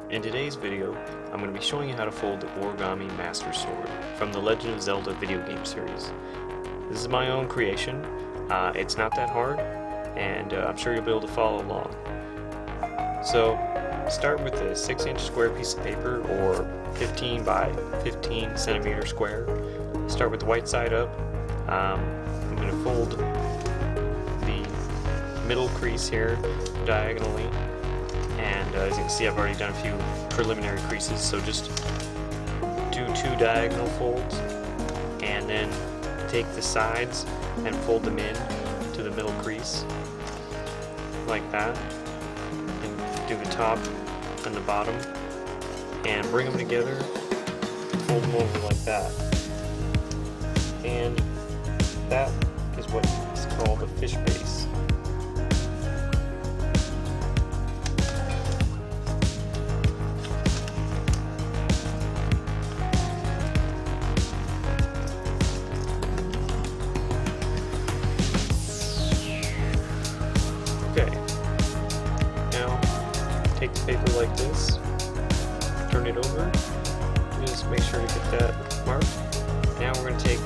In today's video, I'm going to be showing you how to fold the Origami Master Sword from the Legend of Zelda video game series. This is my own creation. It's not that hard, and I'm sure you'll be able to follow along. So, start with a 6-inch square piece of paper, or 15 by 15 centimeter square. Start with the white side up. I'm going to fold the middle crease here diagonally. And as you can see, I've already done a few preliminary creases, so just do 2 diagonal folds and then take the sides and fold them in to the middle crease like that, and do the top and the bottom and bring them together and fold them over like that. And that is what is called a fish base. Okay, now take the paper like this, turn it over, just make sure to get that mark. Now we're going to take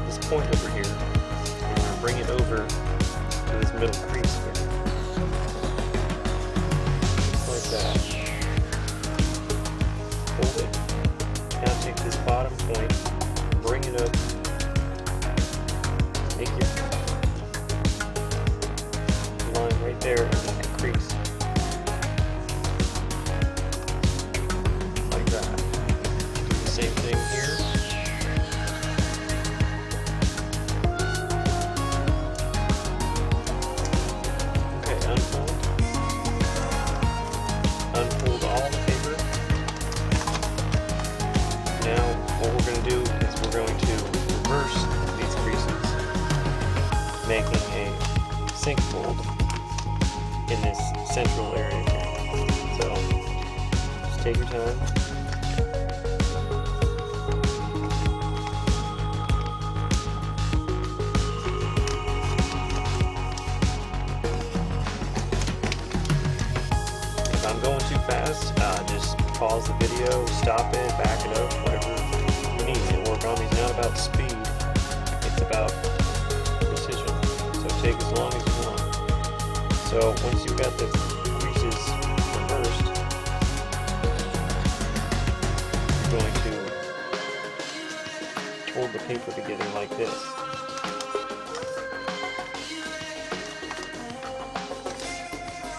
this point over here and we're going to bring it over to this middle crease here, like that. Hold it. Now take this bottom point, bring it up, make your line right there in that crease, like that. Do the same thing here. Okay, unfold all the paper. Now what we're going to do is we're going to reverse these creases, making a sink fold in this central area here. So just take your time. If I'm going too fast, just pause the video, stop it, back it up, whatever you need. Origami is not about speed, it's about precision. So take as long as you want. So once you've got the creases reversed, you're going to fold the paper together like this.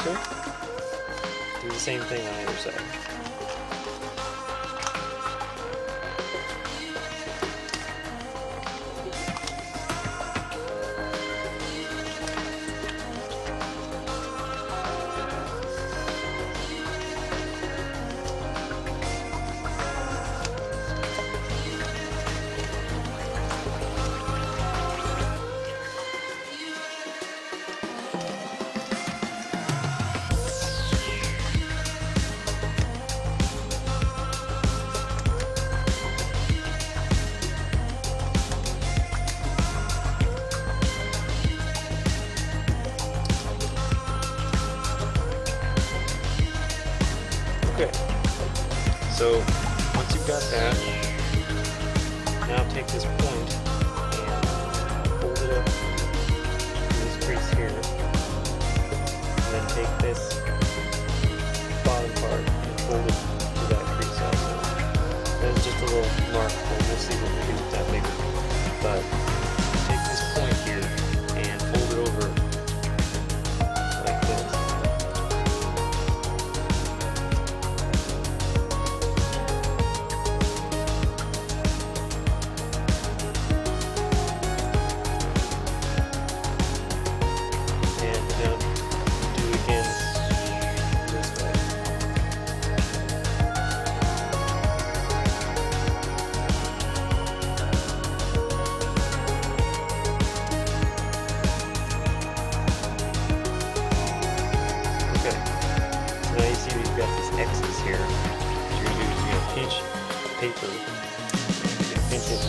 Okay? Do the same thing on the other side. Okay, so once you've got that, now take this point and fold it up to this crease here, and then take this bottom part and fold it to that crease also. That's just a little mark, we'll see what we do with that later. But take this point here and fold it over like this. X's here. What you're going to do is you're going to pinch paper, you're going to pinch it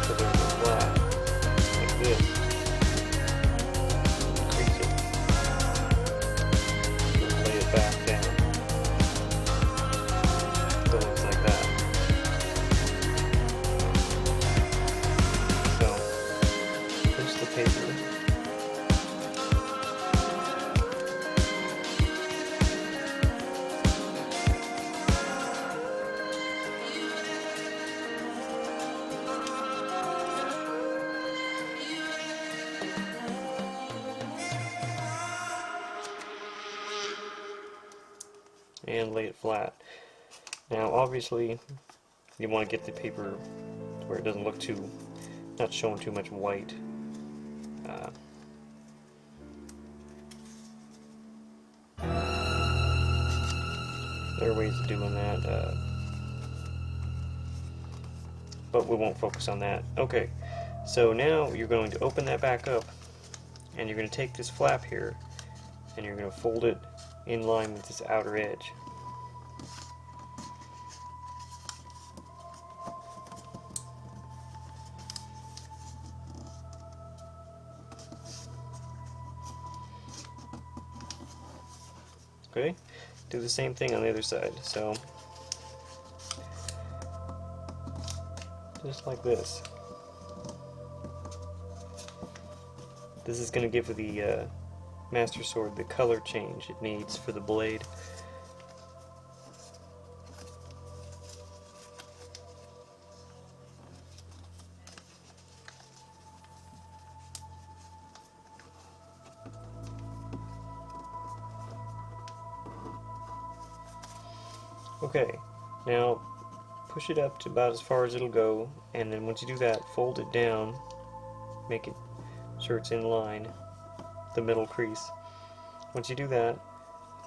so there's a fly, like this, crease it, and lay it back down. and lay it flat. Now obviously you want to get the paper where it doesn't look too, not showing too much white. There are ways of doing that, but we won't focus on that. Okay, so now you're going to open that back up, and you're going to take this flap here, and you're going to fold it in line with this outer edge. Okay, do the same thing on the other side. So, just like this. This is going to give the Master Sword the color change it needs for the blade. Okay, now push it up to about as far as it'll go, and then once you do that, fold it down, make it sure it's in line, the middle crease. Once you do that,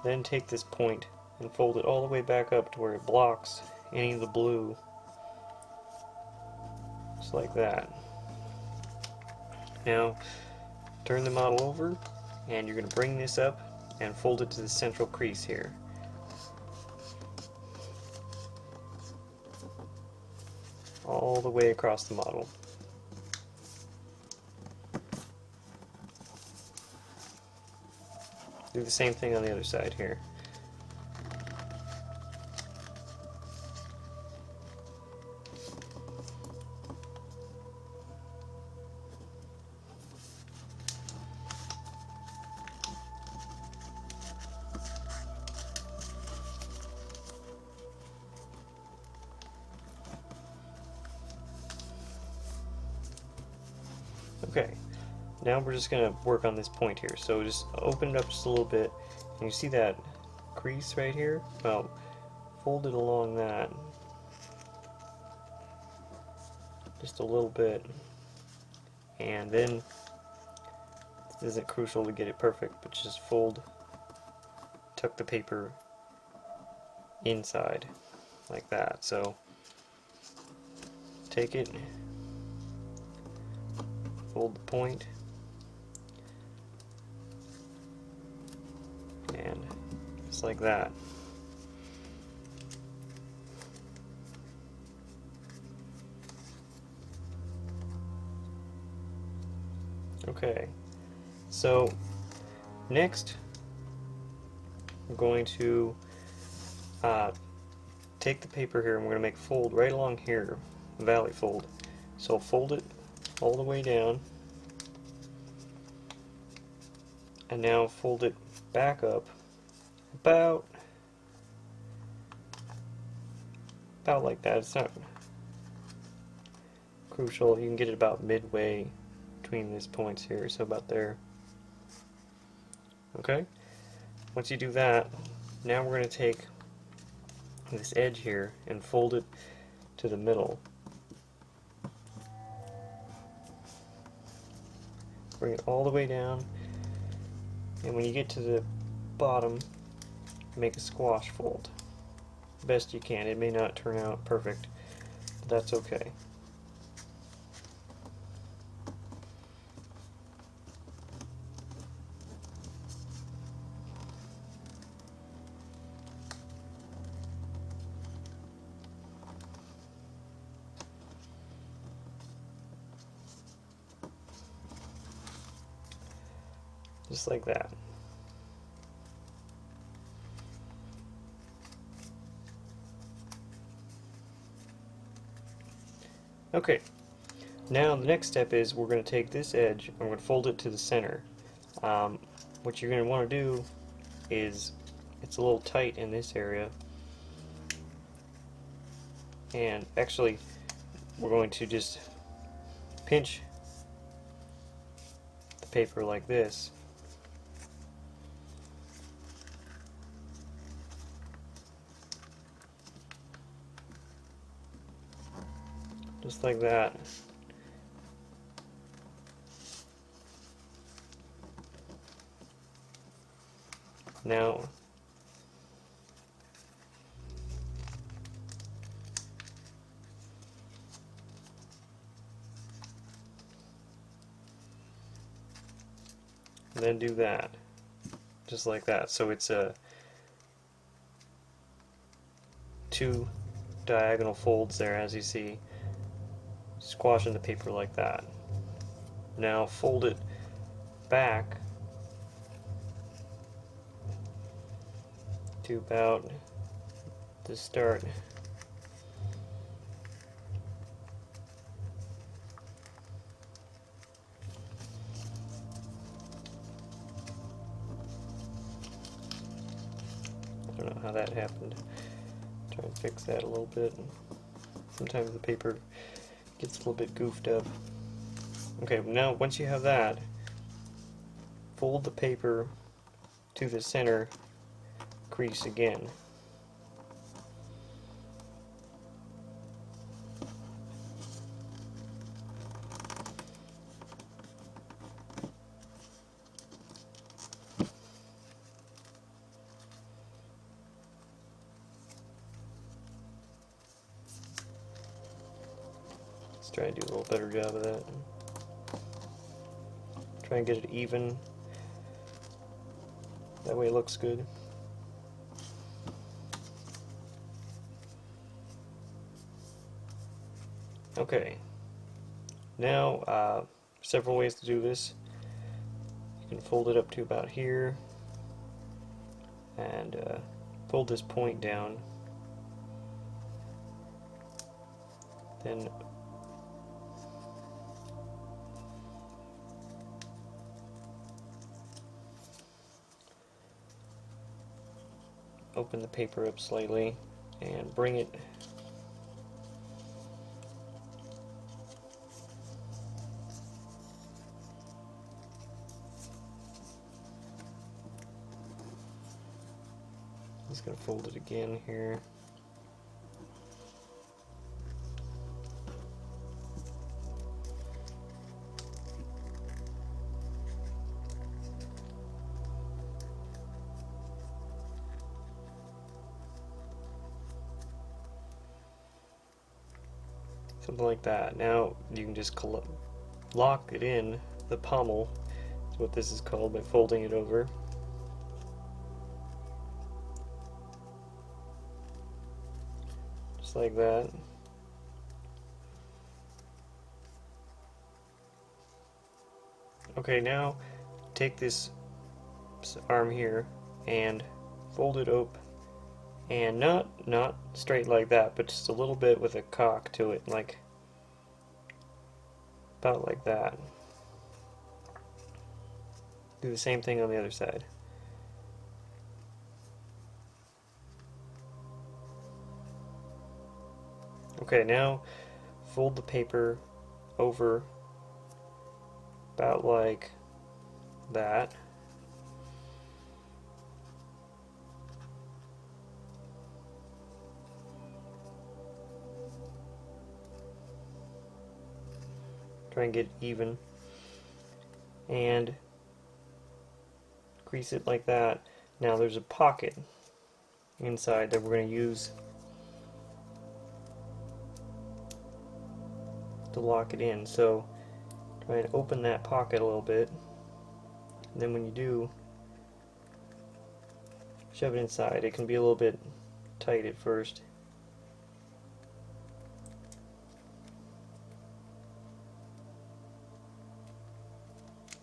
then take this point and fold it all the way back up to where it blocks any of the blue, just like that. Now turn the model over, and you're going to bring this up and fold it to the central crease here. All the way across the model. Do the same thing on the other side here. Okay, now we're just going to work on this point here. So just open it up just a little bit, and you see that crease right here? Well, fold it along that just a little bit, and then this isn't crucial to get it perfect, but just tuck the paper inside like that. So take it, fold the point, and just like that. Okay, so next I'm going to take the paper here, and we're going to make a fold right along here, valley fold. So fold it all the way down, and now fold it back up about like that. It's not crucial. You can get it about midway between these points here, so about there. Okay, once you do that, now we're going to take this edge here and fold it to the middle. Bring it all the way down, and when you get to the bottom, make a squash fold best you can. It may not turn out perfect, but that's okay. Just like that. Okay, now the next step is we're going to take this edge and we're going to fold it to the center. What you're going to want to do is, it's a little tight in this area, and actually we're going to just pinch the paper like this, just like that. Now and then do that, just like that. So it's a two diagonal folds there, as you see, squashing the paper like that. Now fold it back to about the start. I don't know how that happened. Try and fix that a little bit. Sometimes the paper gets a little bit goofed up. Okay, now once you have that, fold the paper to the center crease again. Let's try and do a little better job of that. Try and get it even. That way it looks good. Okay. Now, several ways to do this. You can fold it up to about here and fold this point down. Then open the paper up slightly and bring it just going to fold it again here. Something like that. Now you can just lock it in the pommel, is what this is called, by folding it over. Just like that. Okay, now take this arm here and fold it up, and not straight like that, but just a little bit with a cock to it, like about like that. Do the same thing on the other side. Okay, now fold the paper over about like that. Try and get it even and crease it like that. Now there's a pocket inside that we're going to use to lock it in, so try and open that pocket a little bit, and then when you do, shove it inside. It can be a little bit tight at first.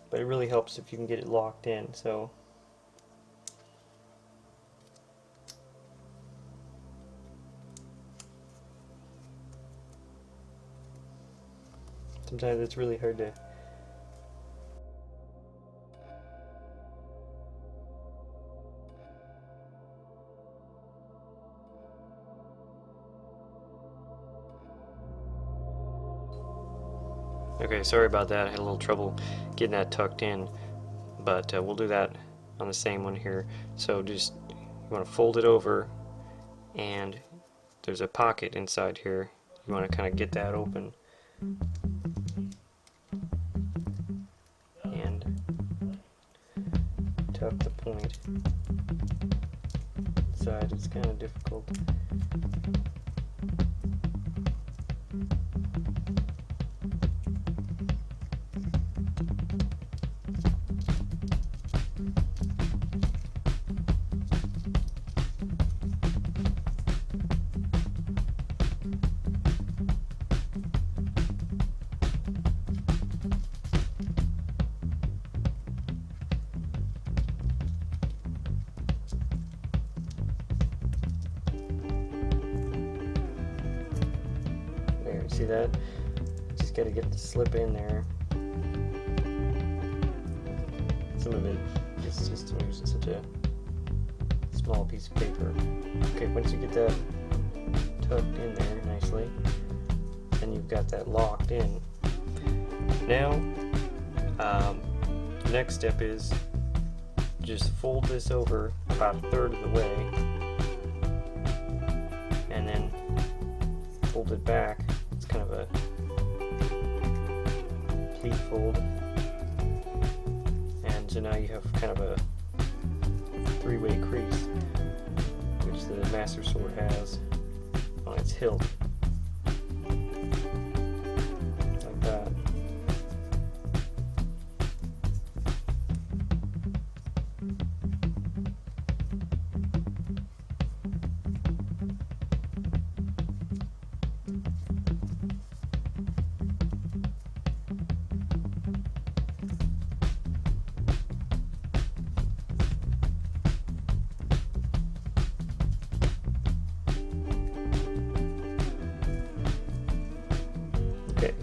But it really helps if you can get it locked in. So sometimes it's really hard to Okay, sorry about that. I had a little trouble getting that tucked in, but we'll do that on the same one here. So just, you want to fold it over, and there's a pocket inside here. You want to kind of get that open. And tuck the point. Inside is kind of difficult. See that? Just gotta get the slip in there. Some of it is just using such a small piece of paper. Okay, once you get that tucked in there nicely, then you've got that locked in. Now, the next step is just fold this over about a third of the way, and then fold it back. It's kind of a pleat fold, and so now you have kind of a three-way crease, which the Master Sword has on its hilt, like that. Okay,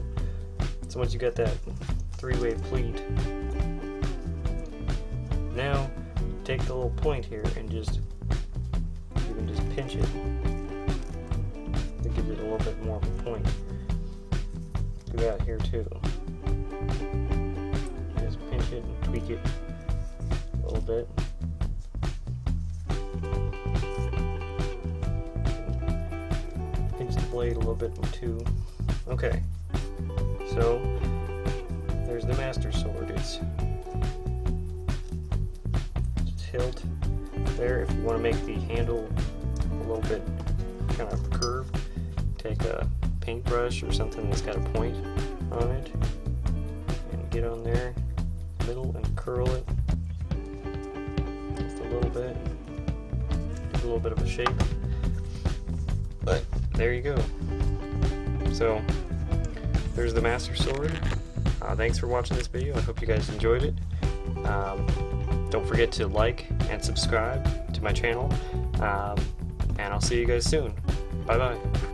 so once you got that three-way pleat, now take the little point here and you can just pinch it to give it a little bit more of a point. Do that here too. Just pinch it and tweak it a little bit. Pinch the blade a little bit too. Okay. So, there's the Master Sword. It's hilt there. If you want to make the handle a little bit kind of curved, take a paintbrush or something that's got a point on it, and get on there, middle, and curl it just a little bit. Give a little bit of a shape. But, there you go. So, there's the Master Sword. Thanks for watching this video. I hope you guys enjoyed it. Don't forget to like and subscribe to my channel. And I'll see you guys soon. Bye bye.